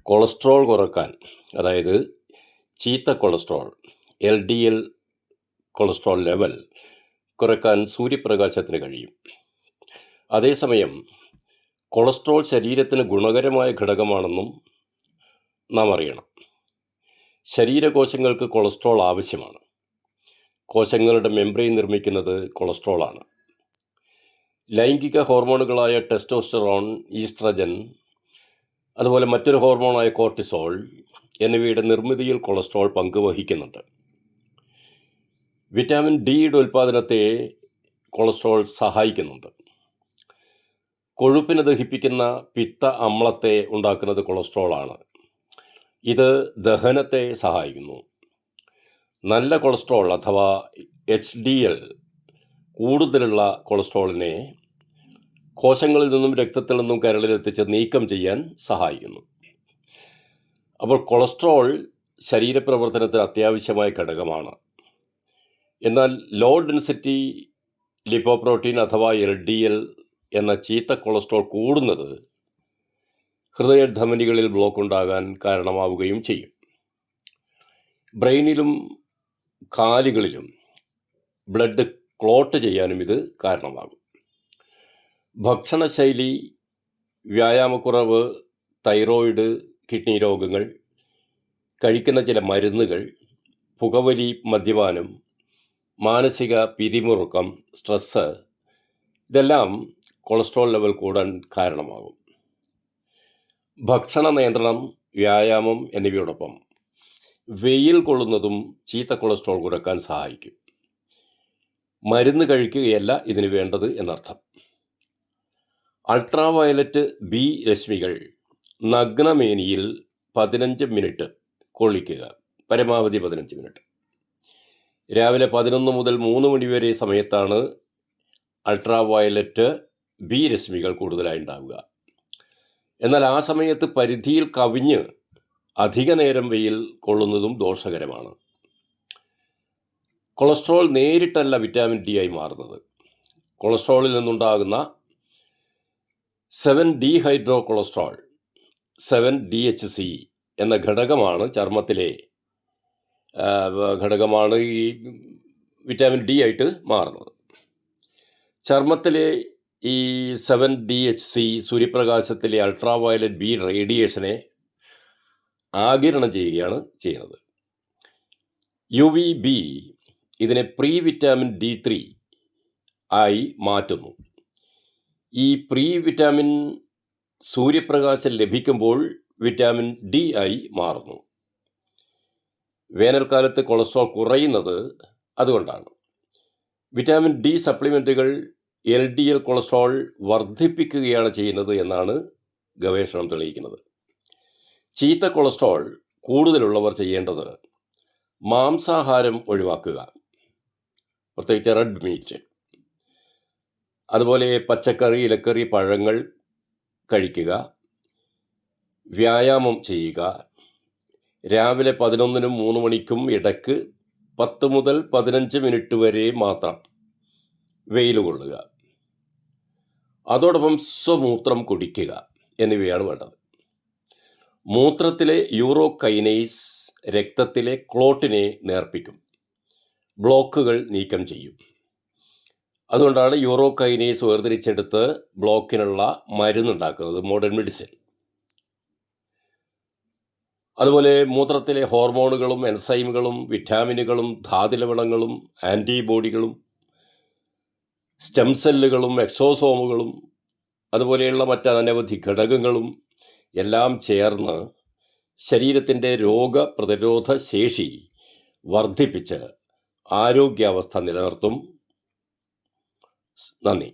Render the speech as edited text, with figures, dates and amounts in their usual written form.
Cholesterol കുറക്കാൻ, അതായത് ചീത്ത കൊളസ്ട്രോൾ LDL കൊളസ്ട്രോൾ ലെവൽ കുറക്കാൻ സൂര്യപ്രകാശത്തിന് കഴിയും. അതേസമയം കൊളസ്ട്രോൾ ശരീരത്തിന് ഗുണകരമായ ഘടകമാണെന്നും നാം അറിയണം. ശരീരകോശങ്ങൾക്ക് കൊളസ്ട്രോൾ ആവശ്യമാണ്. കോശങ്ങളുടെ മെംബ്രെയിൻ നിർമ്മിക്കുന്നത് കൊളസ്ട്രോളാണ്. ലൈംഗിക ഹോർമോണുകളായ ടെസ്റ്റോസ്റ്ററോൺ, ഈസ്ട്രജൻ, അതുപോലെ മറ്റൊരു ഹോർമോണായ കോർട്ടിസോൾ എന്നിവയുടെ നിർമ്മിതിയിൽ കൊളസ്ട്രോൾ പങ്കുവഹിക്കുന്നുണ്ട്. വിറ്റാമിൻ ഡിയുടെ ഉൽപ്പാദനത്തെ കൊളസ്ട്രോൾ സഹായിക്കുന്നുണ്ട്. കൊഴുപ്പിനെ ദഹിപ്പിക്കുന്ന പിത്ത അമ്ലത്തെ ഉണ്ടാക്കുന്നത് കൊളസ്ട്രോളാണ്. ഇത് ദഹനത്തെ സഹായിക്കുന്നു. നല്ല കൊളസ്ട്രോൾ അഥവാ HDL കൂടുതലുള്ള കൊളസ്ട്രോളിനെ കോശങ്ങളിൽ നിന്നും രക്തത്തിൽ നിന്നും കരളിലെത്തിച്ച് നീക്കം ചെയ്യാൻ സഹായിക്കുന്നു. അപ്പോൾ കൊളസ്ട്രോൾ ശരീരപ്രവർത്തനത്തിന് അത്യാവശ്യമായ ഘടകമാണ്. എന്നാൽ ലോ ഡെൻസിറ്റി ലിപ്പോപ്രോട്ടീൻ അഥവാ LDL എന്ന ചീത്ത കൊളസ്ട്രോൾ കൂടുന്നത് ഹൃദയധമനികളിൽ ബ്ലോക്ക് ഉണ്ടാകാൻ കാരണമാവുകയും ചെയ്യും. ബ്രെയിനിലും കാലുകളിലും ബ്ലഡ് ക്ലോട്ട് ചെയ്യാനും ഇത് കാരണമാകും. ഭക്ഷണശൈലി, വ്യായാമക്കുറവ്, തൈറോയിഡ്, കിഡ്നി രോഗങ്ങൾ, കഴിക്കുന്ന ചില മരുന്നുകൾ, പുകവലി, മദ്യപാനം, മാനസിക പിരിമുറുക്കം, സ്ട്രെസ്സ്, ഇതെല്ലാം കൊളസ്ട്രോൾ ലെവൽ കൂടാൻ കാരണമാകും. ഭക്ഷണ നിയന്ത്രണം, വ്യായാമം എന്നിവയോടൊപ്പം വെയിൽ കൊള്ളുന്നതും ചീത്ത കൊളസ്ട്രോൾ കുറക്കാൻ സഹായിക്കും. മരുന്ന് കഴിക്കുകയല്ല ഇതിന് വേണ്ടത് എന്നർത്ഥം. അൾട്രാവയലറ്റ് B രശ്മികൾ നഗ്നമേനിയിൽ 15 മിനിറ്റ് കൊള്ളിക്കുക, പരമാവധി 15 മിനിറ്റ്. രാവിലെ 11 മുതൽ 3 മണി വരെ സമയത്താണ് അൾട്രാവയലറ്റ് B രശ്മികൾ കൂടുതലായി ഉണ്ടാവുക. എന്നാൽ ആ സമയത്ത് പരിധിയിൽ കവിഞ്ഞ് അധിക നേരം വെയിൽ കൊള്ളുന്നതും ദോഷകരമാണ്. കൊളസ്ട്രോൾ നേരിട്ടല്ല വിറ്റാമിൻ D ആയി മാറുന്നത്. കൊളസ്ട്രോളിൽ നിന്നുണ്ടാകുന്ന 7-ഡീഹൈഡ്രോകൊളസ്ട്രോൾ 7-DHC എന്ന ഘടകമാണ് ഈ വിറ്റാമിൻ D ആയിട്ട് മാറുന്നത്. ചർമ്മത്തിലെ ഈ 7-DHC സൂര്യപ്രകാശത്തിലെ അൾട്രാവയലറ്റ് B റേഡിയേഷനെ ആഗിരണം ചെയ്യുകയാണ് ചെയ്യുന്നത്. UVB ഇതിനെ പ്രീ വിറ്റാമിൻ D3 ആയി മാറ്റുന്നു. ഈ പ്രീ വിറ്റാമിൻ സൂര്യപ്രകാശം ലഭിക്കുമ്പോൾ വിറ്റാമിൻ D ആയി മാറുന്നു. വേനൽക്കാലത്ത് കൊളസ്ട്രോൾ കുറയുന്നത് അതുകൊണ്ടാണ്. വിറ്റാമിൻ D സപ്ലിമെൻറ്റുകൾ LDL കൊളസ്ട്രോൾ വർദ്ധിപ്പിക്കുകയാണ് ചെയ്യുന്നത് എന്നാണ് ഗവേഷണം തെളിയിക്കുന്നത്. ചീത്ത കൊളസ്ട്രോൾ കൂടുതലുള്ളവർ ചെയ്യേണ്ടത് മാംസാഹാരം ഒഴിവാക്കുക, പ്രത്യേകിച്ച് റെഡ് മീറ്റ്, അതുപോലെ പച്ചക്കറി, ഇലക്കറി, പഴങ്ങൾ കഴിക്കുക, വ്യായാമം ചെയ്യുക, രാവിലെ 11-നും 3 മണിക്കും ഇടയ്ക്ക് 10 മുതൽ 15 മിനിറ്റ് വരെ മാത്രം വെയിൽ കൊള്ളുക, അതോടൊപ്പം സ്വമൂത്രം കുടിക്കുക എന്നിവയാണ് വേണ്ടത്. മൂത്രത്തിലെ യൂറോകൈനേസ് രക്തത്തിലെ ക്ലോട്ടിനെ നേർപ്പിക്കും, ബ്ലോക്കുകൾ നീക്കം ചെയ്യും. അതുകൊണ്ടാണ് യൂറോകൈനേസ് വേർതിരിച്ചെടുത്ത് ബ്ലോക്കിനുള്ള മരുന്നുണ്ടാക്കുന്നത്, മോഡേൺ മെഡിസിൻ. അതുപോലെ മൂത്രത്തിലെ ഹോർമോണുകളും എൻസൈമുകളും വിറ്റാമിനുകളും ധാതുലവണങ്ങളും ആൻറ്റിബോഡികളും സ്റ്റെം സെല്ലുകളും എക്സോസോമുകളും അതുപോലെയുള്ള മറ്റനവധി ഘടകങ്ങളും എല്ലാം ചേർന്ന് ശരീരത്തിൻ്റെ രോഗപ്രതിരോധ ശേഷി വർദ്ധിപ്പിച്ച് ആരോഗ്യാവസ്ഥ നിലനിർത്തും. നന്ദി.